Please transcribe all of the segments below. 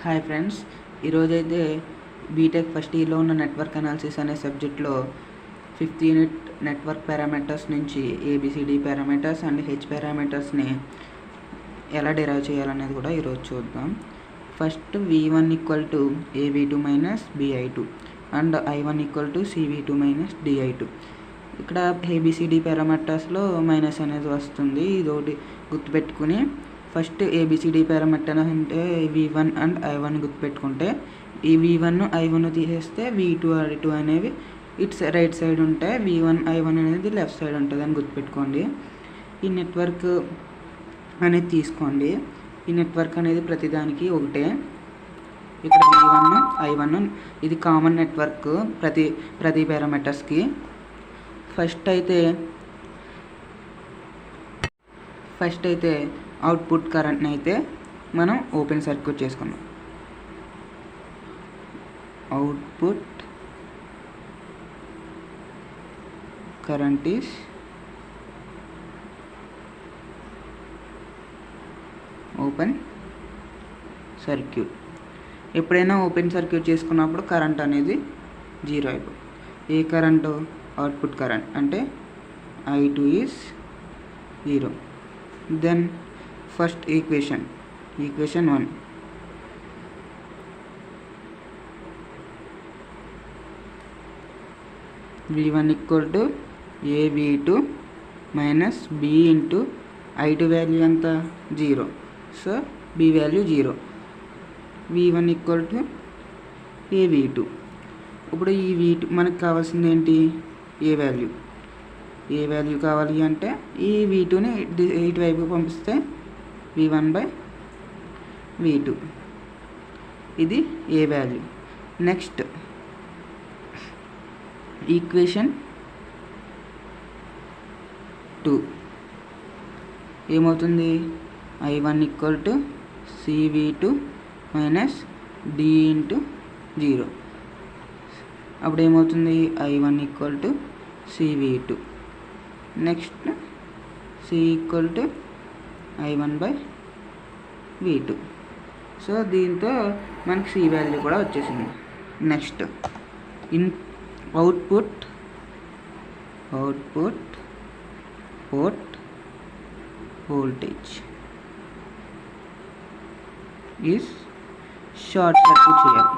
Hi friends, ఈరోజైతే BTech first ఇయర్లో ఉన్న నెట్వర్క్ అనాలిసిస్ అనే సబ్జెక్ట్లో 5th యూనిట్ నెట్వర్క్ పారామీటర్స్ నుంచి ఏబిసిడి పారామీటర్స్ అండ్ హెచ్ పారామీటర్స్ని ఎలా డిరైవ్ చేయాలనేది కూడా ఈరోజు చూద్దాం. First v1 = av2 - bi2 and i1 = cv2 - di2. ఇక్కడ ఏబిసిడి పారామీటర్స్లో మైనస్ అనేది వస్తుంది. ఇదొకటి గుర్తుపెట్టుకుని ఫస్ట్ ఏబిసిడి పారామీటర్ అంటే v1 అండ్ i1 గుర్తుపెట్టుకుంటే ఈ v1 i1 తీసేస్తే v2 i2 అనేవి ఇట్స్ రైట్ సైడ్ ఉంటాయి, v1 i1 అనేది లెఫ్ట్ సైడ్ ఉంటుంది అని గుర్తుపెట్టుకోండి. ఈ నెట్వర్క్ అనేది తీసుకోండి. ఈ నెట్వర్క్ అనేది ప్రతిదానికి ఒకటే. ఇక్కడ v1 i1 ఇది కామన్ నెట్వర్క్ ప్రతి పారామీటర్స్కి. ఫస్ట్ అయితే అవుట్పుట్ కరెంట్ని అయితే మనం ఓపెన్ సర్క్యూట్ చేసుకున్నాం. Output current is open circuit. ఎప్పుడైనా ఓపెన్ సర్క్యూట్ చేసుకున్నప్పుడు కరెంట్ అనేది 0 అయిపోతుంది. ఏ కరెంటు? అవుట్పుట్ కరెంట్ అంటే i2 is 0. Then first equation 1, v1 = av2 - b into i2 value ఎంత? 0. So b value 0. v1 = av2. ఇప్పుడు ఈ v2 మనకు కావాల్సింది ఏంటి? ఏ వాల్యూ కావాలి అంటే ఈ v2ని ఇటువైపు పంపిస్తే v1/v2. ఇది ఏ వాల్యూ. నెక్స్ట్ ఈక్వేషన్ 2 ఏమవుతుంది? i1 = cv2 - d into 0. అప్పుడు ఏమవుతుంది? i1 = cv2. Next c = i1/v2. So దీంతో మనకి c వాల్యూ కూడా వచ్చేసింది. Next output port voltage is short circuit చేయాలి.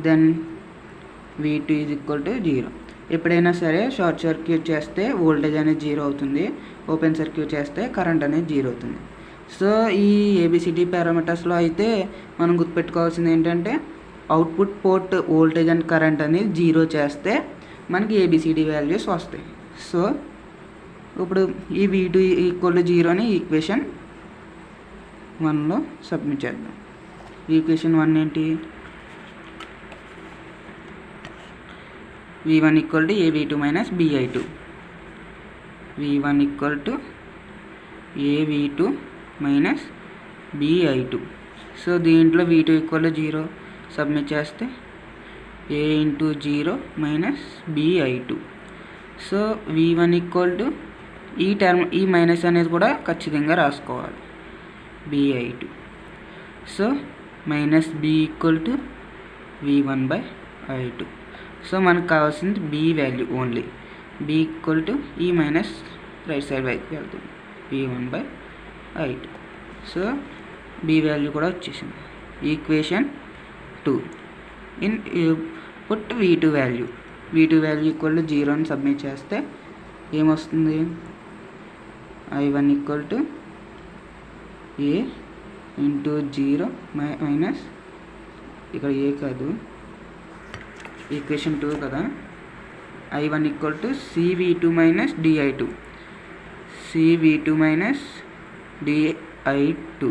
Then v2 = 0. ఎప్పుడైనా సరే షార్ట్ సర్క్యూట్ చేస్తే వోల్టేజ్ అనేది 0 అవుతుంది, ఓపెన్ సర్క్యూట్ చేస్తే కరెంట్ అనేది 0 అవుతుంది. సో ఈ ఏబిసిడి పారామీటర్స్లో అయితే మనం గుర్తుపెట్టుకోవాల్సింది ఏంటంటే output port voltage and current అనేది 0 చేస్తే మనకి ఏబిసిడి వాల్యూస్ వస్తాయి. సో ఇప్పుడు ఈ v2 = 0ని ఈక్వేషన్ 1లో సబ్మిట్ చేద్దాం. ఈక్వేషన్ 1 ఏంటి? v1 = av2 - bi2. v1 = av2 - bi2. So దీంట్లో v2 = 0 సబ్మిట్ చేస్తే a × 0 - bi2. సో v1 = ఈ మైనస్ అనేది కూడా ఖచ్చితంగా రాసుకోవాలి, bi2. So -b = v1/i2. So మనకు కావాల్సింది b వాల్యూ ఓన్లీ. b = ఈ మైనస్ రైట్ సైడ్ వైపుకి వెళ్తుంది, v1/i2. సో b వాల్యూ కూడా వచ్చేసింది. ఈక్వేషన్ 2 పుట్ v2 వాల్యూ = 0 అని సబ్మిట్ చేస్తే ఏమొస్తుంది? i1 = a × 0 మైనస్ ఇక్కడ ఏ కాదు, ఈక్వేషన్ 2 కదా. i1 = cv2 - di2. cv2 - di2.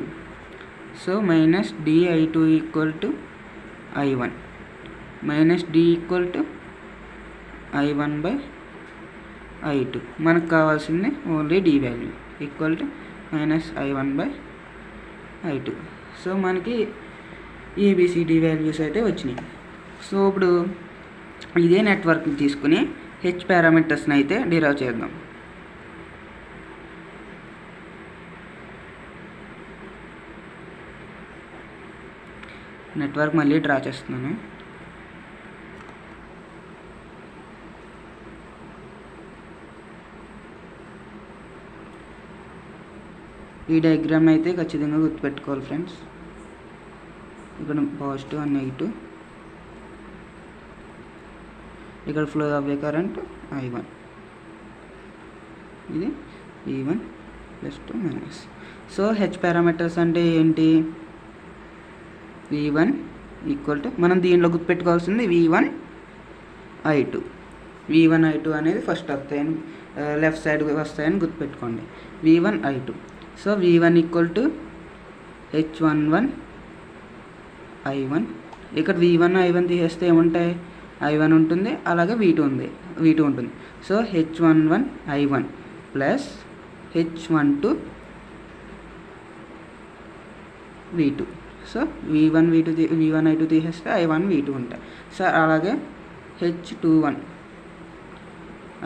So -di2 = i1 - d = i1/i2. మనకు కావాల్సింది only d value = -i1/i2. So మనకి ఏబిసిడి వాల్యూస్ అయితే వచ్చినాయి. సో ఇప్పుడు ఇదే నెట్వర్క్ని తీసుకుని హెచ్ పారామీటర్స్ని అయితే డిరైవ్ చేద్దాం. నెట్వర్క్ మళ్ళీ డ్రా చేస్తున్నాను. ఈ డయాగ్రామ్ అయితే ఖచ్చితంగా గుర్తుపెట్టుకోవాలి ఫ్రెండ్స్. ఇక్కడ పాజిటివ్ అండ్ నెగిటివ్, ఇక్కడ ఫ్లో అవ్వే కరెంట్ I1, ఇది E1 +2 minus. So H parameters అంటే ఏంటి? V1 ఈక్వల్ టు, మనం దీనిలో గుర్తుపెట్టుకోవాల్సింది V1 I2. V1 I2 అనేది ఫస్ట్ వస్తాయని, లెఫ్ట్ సైడ్ వస్తాయని గుర్తుపెట్టుకోండి. V1 I2. So V1 equal to H11 I1. ఇక్కడ V1 I1 తీసేస్తే ఏముంటాయి? I1 ఉంటుంది, అలాగే V2 ఉంటుంది. So H11 I1 plus H12 V2. So V1 I2 తీసేస్తే I1 V2 ఉంటాయి. సో అలాగే H21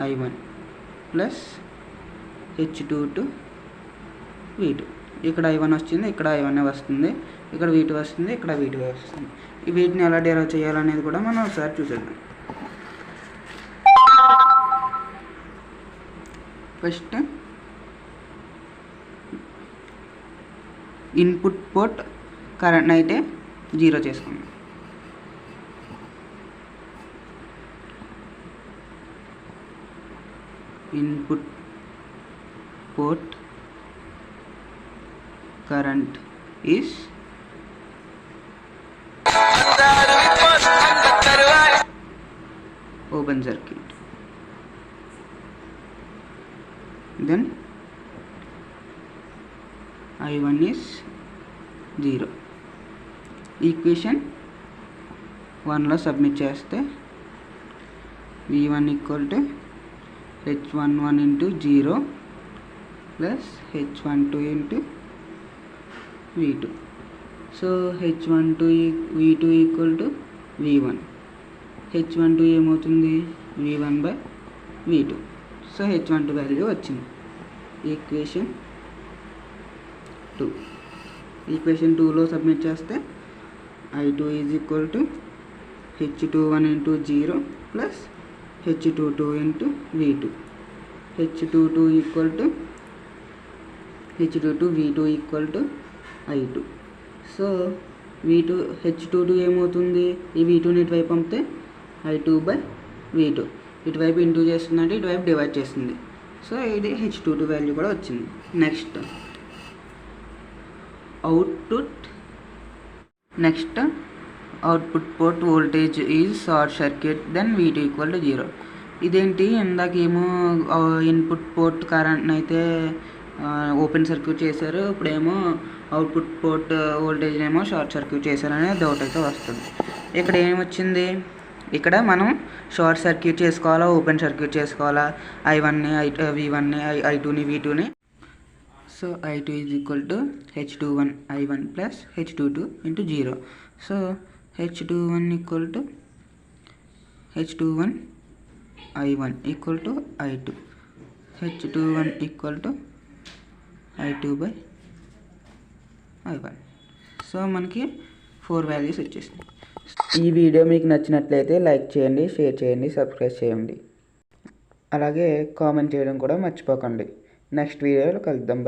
I1 plus H22 V2. ఇక్కడ I1 వచ్చింది, ఇక్కడ I1 వస్తుంది, ఇక్కడ V2 వస్తుంది, ఇక్కడ V2 వస్తుంది. వీటిని ఎలా డెరైవ్ చేయాలనేది కూడా మనం ఒకసారి చూసేద్దాం. ఫస్ట్ ఇన్పుట్ పోర్ట్ కరెంట్ అయితే 0 చేసుకుందాం. Input port current is open circuit. Then I1 is 0. Equation 1లో సబ్మిట్ చేస్తే V1 equal to H11 into 0 plus H12 into V2. So H12 V2 equal to V1. H12 ఏమవుతుంది? V1/V2. So H12 value వచ్చింది. Equation 2. Equation 2లో submit చేస్తే I2 is equal to H21 into 0 plus H22 into V2. H22 equal to V2 equal to I2. So H22 ఏమవుతుంది? ఈ V2ని ఇటువైపు పంపితే I2/V2. ఇటువైపు into చేస్తుందంటే ఇటువైపు డివైడ్ చేస్తుంది. సో ఇది H22 వాల్యూ కూడా వచ్చింది. Next output port voltage is short circuit, then V2 equal to 0. ఇదేంటి? ఇందాకేమో ఇన్పుట్ పోర్ట్ కరెంట్ అయితే ఓపెన్ సర్క్యూట్ చేశారు, ఇప్పుడేమో అవుట్పుట్ పోర్ట్ వోల్టేజ్ ఏమో షార్ట్ సర్క్యూట్ చేశారనే డౌట్ అయితే వస్తుంది. ఇక్కడ ఏమొచ్చింది? ఇక్కడ మనం షార్ట్ సర్క్యూట్ చేసుకోవాలా, ఓపెన్ సర్క్యూట్ చేసుకోవాలా? I1ని V1ని I2ని V2ని. So I2 is equal to H21 I1 plus H22 into 0. So H21 equal to H21 I1 equal to I2. H21 equal to I2/I1. So మనకి 4 వాల్యూస్ వచ్చేసింది. ఈ వీడియో మీకు నచ్చినట్లయితే లైక్ చేయండి, షేర్ చేయండి, సబ్స్క్రైబ్ చేయండి, అలాగే కామెంట్ చేయడం కూడా మర్చిపోకండి. నెక్స్ట్ వీడియోలో కలుద్దాం.